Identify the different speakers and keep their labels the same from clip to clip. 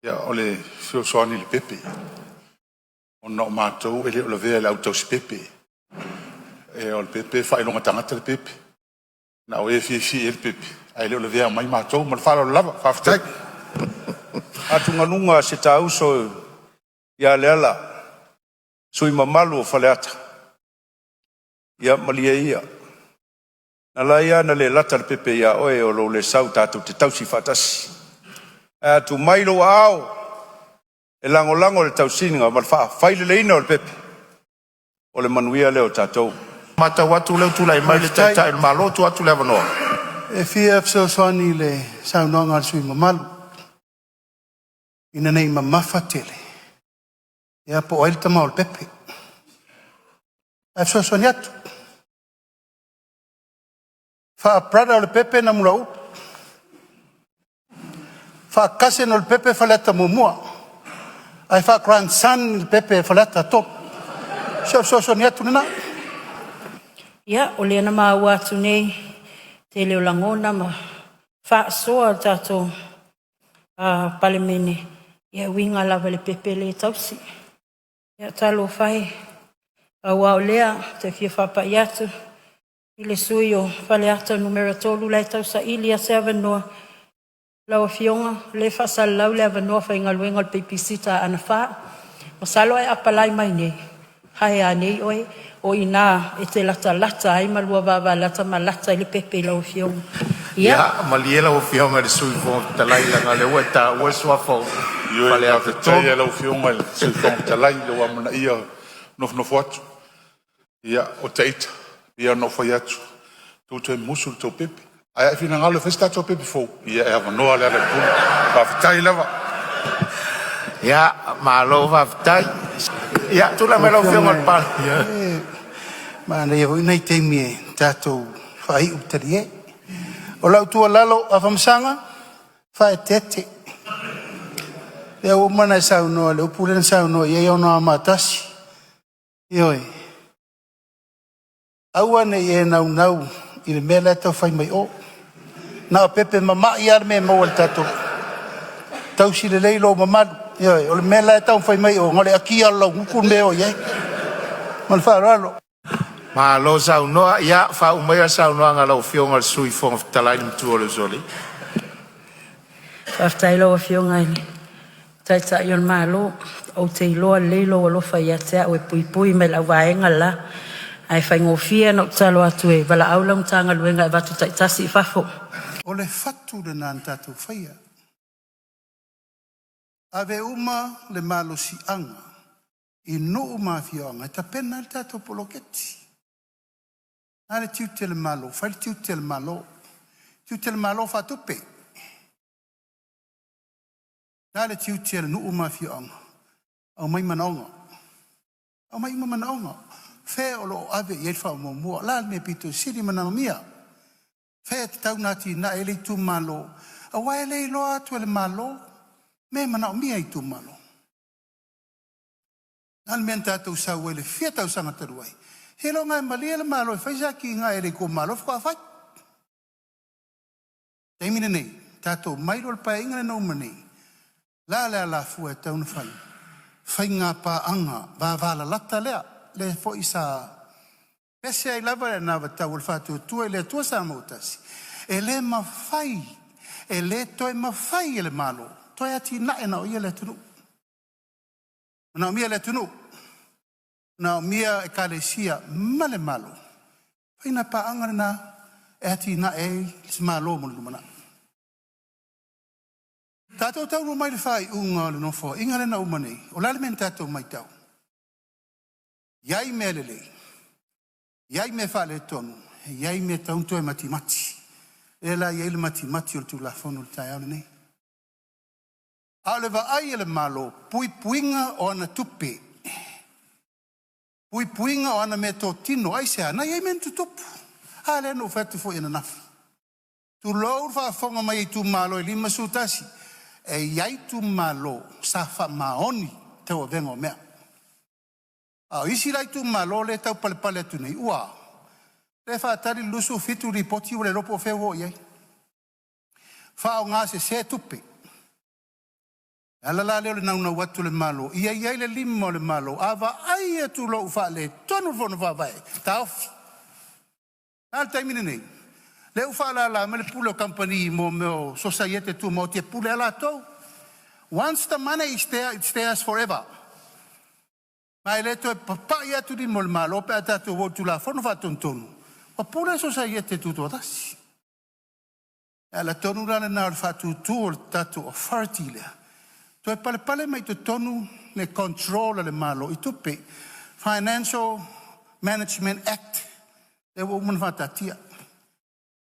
Speaker 1: Ya ole fiosoni le pepe. Ona o mātou ele o le vea le autou si pepe. E o le pepe whaelonga tangata le pepe. Na o e fi le pepe. A ele o le vea mai mātou ma le whalo lava, whawhitai.
Speaker 2: Atunga nunga se tau so ia leala. Sui mamalu o Faaeteete. Ia malia ia. Na la ia na le lata le pepe ia oe o lo le sau tātou te tausi whatasi. Tu mailo ao e lango le tausininga ma le whaile leina o le pepe. O le manuia leo tātou.
Speaker 3: Mata watu leo tula i mai le taitai le malo tu atu le avanoa.
Speaker 4: E fia fsoswani le saunonga sui mamalu. Ina nei mamafatele. Ia po oil tama o le pepe. E fsoswani atu. Fa prada o le pepe na murau. Fa kase no le pepe faleta mumua. Ai fa grandson le pepe faleta top. Fsoswani atu nina.
Speaker 5: Ia, o lea na maua atu nei, te leo langona ma whaasoa tato Palemia. Ia winga lava le pepe le tausi. Ia talo whai, awa o lea, te fia whapai atu. I le sui o Faaeteete numero tolu lai tausa ili a se avanoa. Lau a fionga, le whasal lau le avanoa whainga luenga le peipisita ana wha. Masalo e apalai mai nei. Hai a nei oe. O ina e te lata ai malua wawa lata ma lata i le pepe lau fionga.
Speaker 3: Ia, maliela o fionga le sui fo talai langa le ua ta ua swafo.
Speaker 1: Faaeteete tai lau fionga le sui fo talai le ua mana ia nofnofo atu. Ia o teita, ia nofo i atu. Tuto e musu le tau pepe. Ai e fina ngalo festa tau pepe fo. Ia e avanoa le ala puna. Whawhitai lava.
Speaker 3: Ia, malo whawhitai. Ia, tula me lau fionga le pala.
Speaker 4: Mana ia nei teimi e tātou whai utari e. O lau tua lalo Afamasaga, Faaeteete. Lea o mana saunoa, leo pulena saunoa, ia ono a matasi. Ioi. Aua nei e nau i le mea tau whai mai o. Nā pepe mama i ar me mau al tātou. Tausi le leilo mamalu. Ioi, o le mea tau whai mai o. Ngale aki alau, ngukun meo iei. Mal whaaralo.
Speaker 3: Ma lo saunoa, ia, wha umea saunoa ngā lau fionga le sui fo talai ni mtu o le zoli.
Speaker 5: Whaftai loa fionga ini. Taita ion maa lo, o te iloa leilo o lo Faaeteete o e pui me lau vaenga la. Ai whaingofia no talo atu e wala aula mtanga luenga e watu taitasi i whafo.
Speaker 4: O le fatu le nā tātou whaia. Ave uma le malo si anga. I no uma fionga, ta pena le tātou poloketi. Nāre tiute le malo, whaile tiute le malo. Tiute le malo whatupe. Nāre tiute le no uma fionga. Au mai manaonga. Au mai manaonga. Fe o lo ave i elfa o mua. La me pito siri manamia. Fe te tau nati na ele tu malo. A wai le loa tu ele malo. Me manamia i tu malo. Nal men tātou sa wele fia tau sanga taruai. He lo ngai malia le malo. Whaisaki ngai ele ko malo. Fkua whai. Teimine nei. Tātou mairo le pae ingane nau manei. La lea la fua tau na whai. Whai ngā pā anga. Vāvala lata lea. Le fo isa pese ai lava na tau le fatu tu le tu sa motasi e le mafai e le toi mafai le malo toi ati na e na o le tunu na mia le tunu na mia e kalesia male malo ina pa angana e ati na e malo mo lumana tato tau no mai le fai unga le no fo ingale na umane o la mentato mai tau. Iai me lele, iai me whale tonu, iai me taunto e matimati. E la iai le matimati o tu la fono le tai aule nei. Aole wa ai ele malo, pui puinga o ana tupe. Pui puinga o ana me to tino, ai se ana iai men tu tupu. Ale no fatu fo ina nafi. Tu lou fa fonga mai tu malo e lima sutasi. E iai tu malo, sa fa maoni, te o vengo mea. Isi lai tu malo le tau pale tu nei. Ua. Le whaatari lusu fitu ripoti ule ropo wheo iai. Whao ngā se tupe. Ala la leo le nauna watu le malo. Ia le limo le malo. Ava ai e tu lo ufa le tonu fono vai. Ta ofi. Al taimine nei. Le ufa la me le pulo company mo meo societe tu mo te pule ala to. Once the money is there, it's theirs forever. Mai le to papa ia tu di mo le malo pe ata tu wo tu la fono fa tontonu. Pa pule societe tu to dasi. Ala tonu rana na fa tu tatu authority le. Toi pale mai to tonu le control le malo I tupe Financial Management Act e wo mun fatatia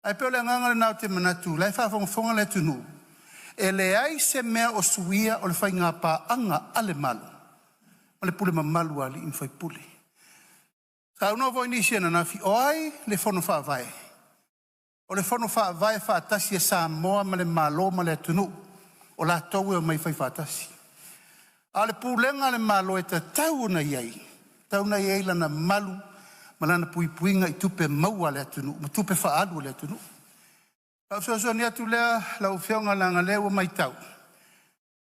Speaker 4: ai pele nganga na te manatu lai fa fonga le tunu e le ai se mea o suia o le fainga pa anga ale malo o le pule malu ali in fai pule sa no vo inisia na fi oi le fono fa vai o le fono fa vai fa tasi Samoa ma le malo ma le tunu o la tau e mai fai fatasi. Ale pulenga le malo e ta tau na iei. Tau na iei lana malu, malana puipuinga I tupe maua le atunu, ma tupe faalu le atunu. Pau soso ni atu lea, la ufionga langa leo mai tau.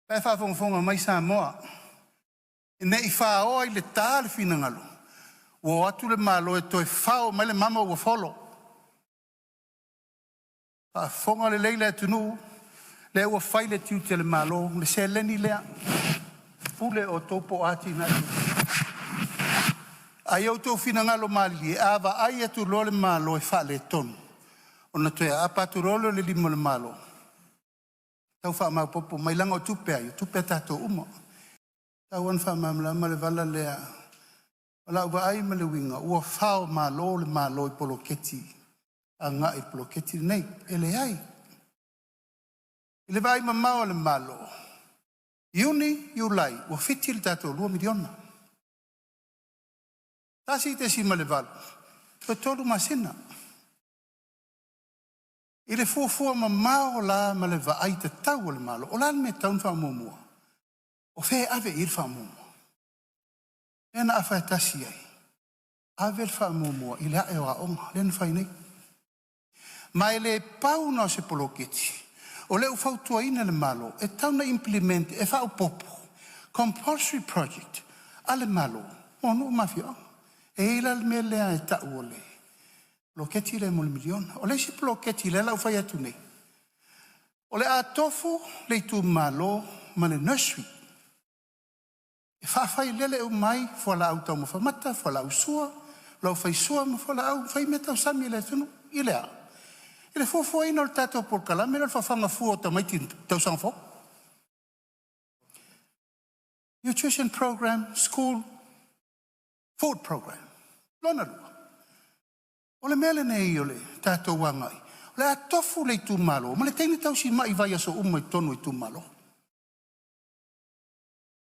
Speaker 4: Pai whafonga mai Samoa. E ne I whaoa I le tā le fina ngalo. Wo atu le malo e toi whao mai le mama ua folo. Whafonga le leile atunu, le ua fai le tiu te le malo, le se leni lea, pule o topo ati na tu. Ai au tau fina ngalo mali, awa ai atu lo le malo e fa le tonu. O na toe apa tu rolo le limo le malo. Tau wha mau popo, mai langa o tupe ai, tupe tato uma. Tau an wha mamla ma le vala lea. Wala ua ai ma le winga, ua whao malo le malo I polo keti. A nga I polo keti nei, ele ai. Le vai mamao le malo. Iuni, iulai, ua fiti le tato 2 miliona. Tasi te si ma le valo. Toi tolu masina. I le fuafua mamao la ma le vaai te tau le malo. O la me taun wha mumua. O fe ave ir wha mumua. Ena a whae tasi ai. Ave le wha mumua. I le ae o a onga. Lena whai nei. Mai le pau na se poloketi. O leo fautua ina le malo, e tau na implement, e whao popo, compulsory project, a le malo, o no mafia, e ila le mea lea e tau o le, loketi le mo le miliona, o le si loketi le lau whai atu nei. O le a tofu le tu malo, ma le nursery, e whawhai lele o mai, fwa la au tau mo whamata, fwa la au sua, lau whai sua, ma fwa la au, whai metau sami le tunu, I le a. Ele fofo ina o tato por kalame le fafanga fu o tamaiti tau sanfo. Nutrition program, school, food program. Lona lua. O le mele nei o le tato wangai. O le atofu le tu malo. Ma le teini tau si mai vai aso umai tonu I tu malo.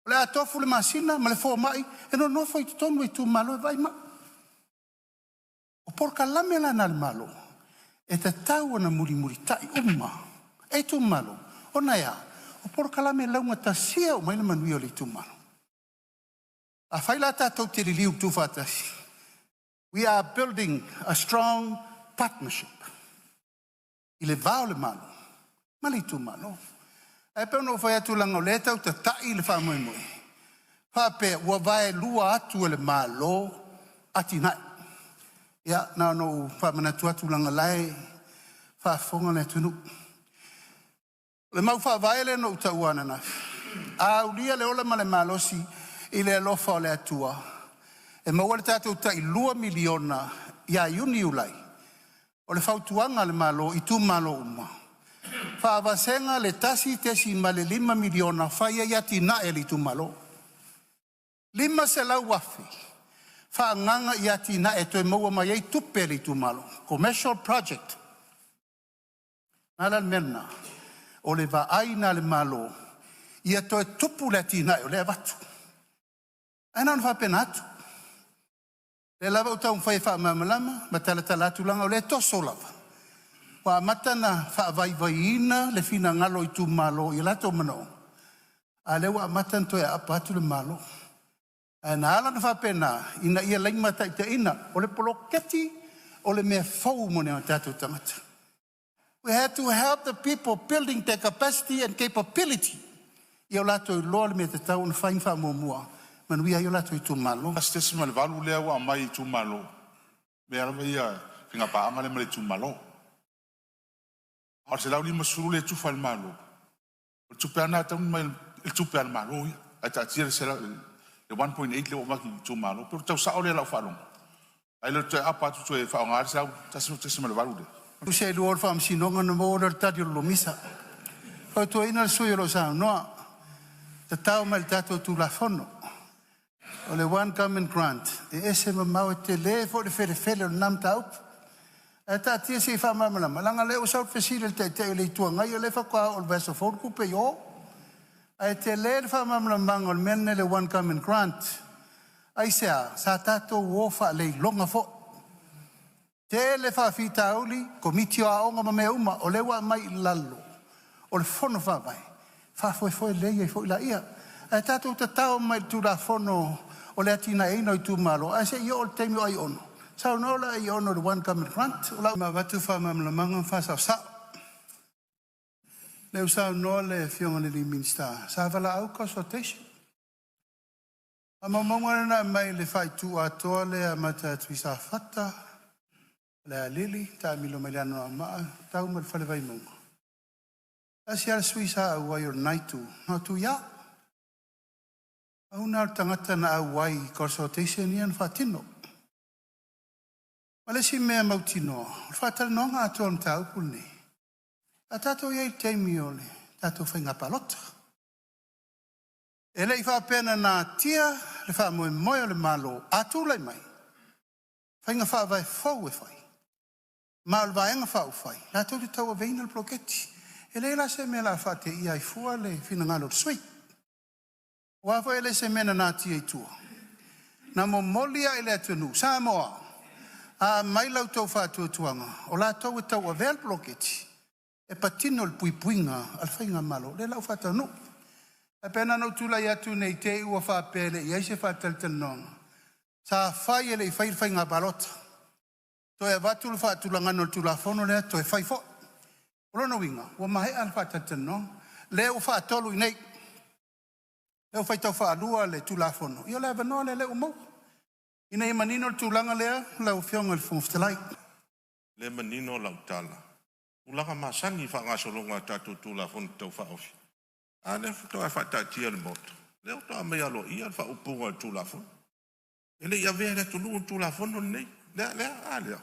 Speaker 4: O le atofu le masina, ma le fo mai, e no nofo I tonu I tu malo e vai ma. O por kalame la na le malo. E te tau ana muri tai uma. E tu malo. O na ia. O por kalame launga ta sia o maile manui o le tu malo. A whaila tātou te riliu tu whātasi. We are building a strong partnership. I le vao le malo. Mali tu malo. E peo no whai atu langa o le tau ta tai le wha moe moe. Whape ua vai lua atu le malo ati nai. Ia, nā no whamanatu atu langa lai, whafonga le tunu. Le mau whawaele no utau ana na. A ulia le ola ma le malosi I le alofa o le atua. E maua le tātou tai 2 miliona ia iuni ulai. O le whautuanga le malo I tu malo uma. Whaavasenga le tasi tesi ma le 5 miliona whaia iati na e li tu malo. 5 se lau wafi. Whaanganga iati na e toi maua mai ei tupe li tu malo. Commercial project. Nala mena. O le vaai na le malo. Ia toi tupu le ati na e o le avatu. Aina na whapena atu. Le lava o tau mwhai wha mamalama. Ma tala atu langa o le toso lava. Wa mata na wha vai ina le fina ngalo I tu malo. I lato mano. A le wa mata toi a apa atu le malo. Na ala na whapena, ina ia laimata I te ina, o le poloketi, o le mea fau mo nea tātou tangata. We had to help the people building their capacity and capability Ia o lato I loa le me te tau na whain wha mua. Manuia I o lato I tu malo.
Speaker 1: Stesi ma le valu lea wa mai tu malo. Me ala ia finga pa ama le ma le tu malo. Ar se lau lima suru le tu fal malo. O tu peana tau mai il tu peana malo. Ai ta tira se la le 1.8 le o maki tu malo. Pero tau sa ole lau falong. Ai le te apa tu e fa ngar sa stesi ma le valu le.
Speaker 4: Tu se lu or fam sinonga na mo or tadi lo misa. O tu ina sui lo sa no. Te tau mai tato tu la fono. O le one common grant. E ese ma mau te le fo le fele o nam tau. E ta tia si fa mamala. Malanga le o sa fesile te le tua ngai o le fa kwa o verso for ku pe yo. Ai te le fa mamala mang o menne le one common grant. Ai sa tato wo fa le longa fo. Te le fa fita uli komiti o aonga ma me uma o le wa mai lalo. O le fono fa vai. Fa foi le ia foi la ia. E tato te tau mai tu la fono o le atina e no tu malo. Ai se io o te mi ai ono. Sa no la i ono the one common grant. O la ma vatu fa mamla manga fa sa. Le usa no le fionga le minister. Sa vala au consultation. Ama monga na mai le fai tu a tole a mata twisa fata. Le lili ta milo meliano ma tau mal fale vai monga. Asia suisa au ai naitu. No tu ya. Au na tangata na au ai consultation ian fatino. Male si mea mautino. Fatal no nga aton tau pulni. A tato iei teimi ole. Tato whainga palota. E lei wha pena nā tia. Le wha moe moe o le malo. Atu lei mai. Whainga wha vai fau e whai. Maal vaenga wha u whai. La tau te tau a veina le ploketi. E lei la se mea la wha te iai fua le fina ngalo sui. Wafo ele se mena nā tia I tua. Na mo molia ele atunu. Samoa. A mai lau tau whātua tuanga. O la tau e tau a vel bloketi. E patino le puipuinga al whainga malo. Le lau whātua nu. E pena no tula I atu nei te ua whāpele. I aise whātal tanonga. Sa whai ele I whainga balota. To e watu le whātulanga no tula whono lea. To e whai fo. Olono winga. Ua mahe al whātal tanonga. Le u whātolu I nei. Le u whaitau whālua le tula whono. Io le avanoa le umau. Ina I manino le tūlanga lea, lau whionga le whongwhtalai.
Speaker 2: Le manino lau tala. Ulanga masangi whangasolonga tātou tūla whonu tau whaofi. A le whatoa whatatia le moto. Le o toa mea lo ia le whaupunga le tūla whonu. Ele ia vea le tunu le tūla whonu nei. Lea, a lea.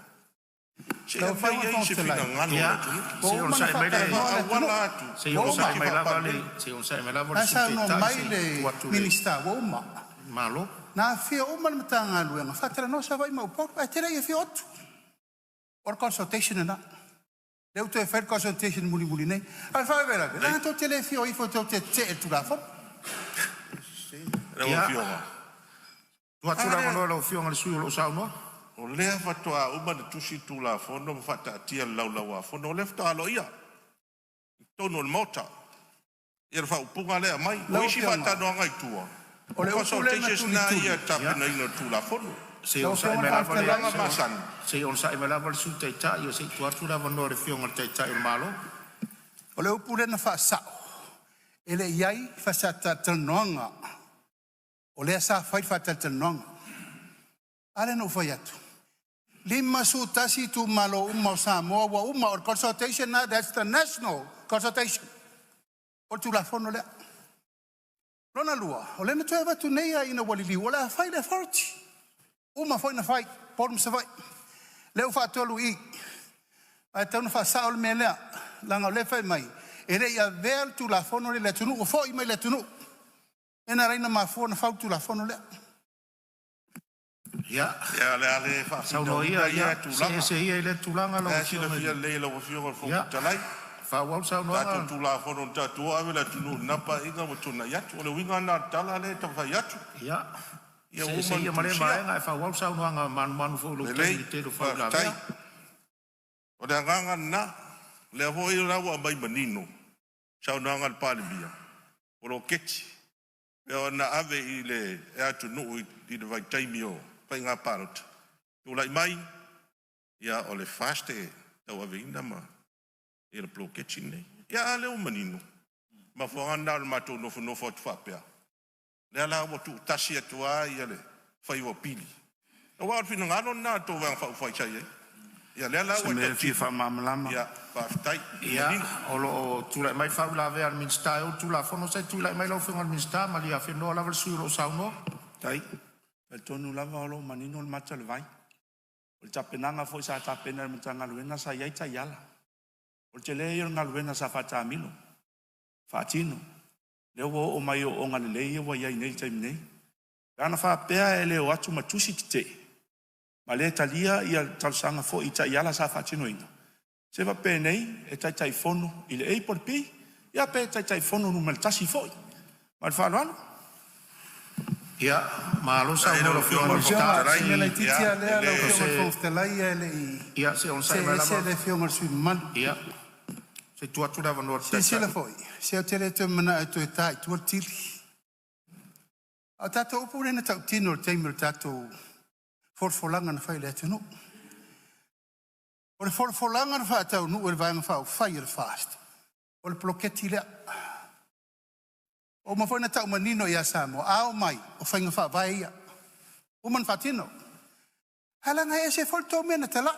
Speaker 2: Se ia mai ei se whina ngano le tunu.
Speaker 3: Se on sai mai le.
Speaker 2: Awala atu.
Speaker 3: Se on sai mai lava le. Se on sai mai lava le.
Speaker 4: Asa no mai le minista woma.
Speaker 3: Malo.
Speaker 4: Na fia o man matanga luenga fatela no sa vai mau pop a tere ia fia otu or consultation na leu te fair consultation muli nei al fa vera na to tele fia I foto te tu la fo
Speaker 2: Le o fionga.
Speaker 3: Tu atu la no lo fionga le sui lo sa no.
Speaker 2: O lea whatoa uma na tusi tūla whono ma whatatia laulawa whono. O le whatoa lo ia. Tono le mota. Ia le whaupunga lea mai. O isi whatanoa ngai tua. O le consultation na ia tapina ino tūla whono.
Speaker 3: Se on sai mai lava le. Se on sai mai lava le su te ta. Io se tu atu la no le fionga te ta il malo.
Speaker 4: o le upule na fa sa ele iai fa sa tanonga o le sa fa tanonga ale no fa yatu lima su tasi tu malo uma Samoa wa uma or consultation na that's the national consultation o tu la fono le lona lua o le na tu eva tu nei ina walili wala fa le forti uma foi na fai por se vai le fa tolu I ai tau na fa sa o me le langa le fa mai ele ia ver tu la fono le tunu o foi mai le tunu ena reina ma fono fa tu la fono le
Speaker 3: Ya.
Speaker 2: Ya le fa.
Speaker 3: Sauno ia tu la. Se ia le tulanga lo.
Speaker 2: Si le fia le lo fio fo talai.
Speaker 3: Fa wa sauno.
Speaker 2: Ta tu la fono ta tu ave la tunu napa inga mo tuna ya tu le winga na tala le ta fa ya tu.
Speaker 3: Ya.
Speaker 2: Ya
Speaker 3: se ia mare mai nga fa wa sauno nga man fo lo te fa la.
Speaker 2: O le nganga na le ho I la wa mai manino. Sauno nga Palemia. O lo keti. E na ave I le e atu no I de vai taimio. Nga parot. Tu lai mai ia o le faste tau ave ina ma. E le ploketsi nei. Ia le o manino.
Speaker 3: Ma whangana o matou nofo atu whapea. Lea la o tu tasi atua ia le whai o pili. O wā whina ngano nā tō wang whai chai e. Ia lea la o
Speaker 4: me fi fa mamalama.
Speaker 3: Ia, whaftai.
Speaker 4: Ia, o tūlai mai whau la vea minsta o tūla whono sai tūlai mai lau whinga minsta ma lia whenua lava sui ro sauno.
Speaker 2: Tai, e tonu lava o lo manino le mata le vai. O le tapenanga foi sa tapena le mata ngaluena sa iai tai ala. O le te lea i ngaluena sa whatamilo. Whatino. Leo o mai o ngale lei wa iai nei taimi nei. Ana whapea e leo atu matusi te. Ma le talia ia talsanga fo i tai ala sa whatino ina. Se va pe nei e tai fono i le ei por pi. Ia pe tai fono no maltasi foi. Ma le whaano
Speaker 4: Ia, ma lo sa mo lo fiona
Speaker 2: tarai
Speaker 4: ia le titia le lo fiona fostelai ele ia se on sai mala se le fiona sui man ia se tu atu dava no se le foi se o tele te mana tu tai tu tili a tato opure na tau tino te mir tato forfolanga na fai le tino o le forfolanga na fa tau no e vai na fa fire fast o le bloqueti le o ma foi na tau manino ia Samoa ao mai o whainga wha vai ia o man whatino halanga e se fol tau mena tala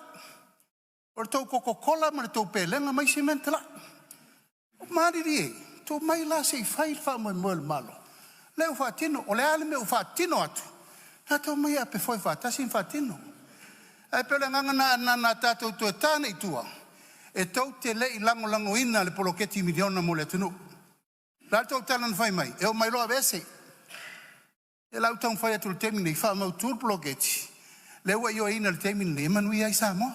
Speaker 4: o tau Coca-Cola ma tau pelenga mai se mena tala o mariri e tau mai la se whai wha mo malo leo whatino o le ale me o whatino atu na tau mai ape foi whatasi whatino e pele nganga na tatou tu tana i tua e tau te lei lango ina le poloketi miliona mo le tunu Lato talan fai mai, e o mai loa vese. E lau tau fai atu le temini, wha mau tur blogeti. Le ua io ina le temini, e manui ai Samoa.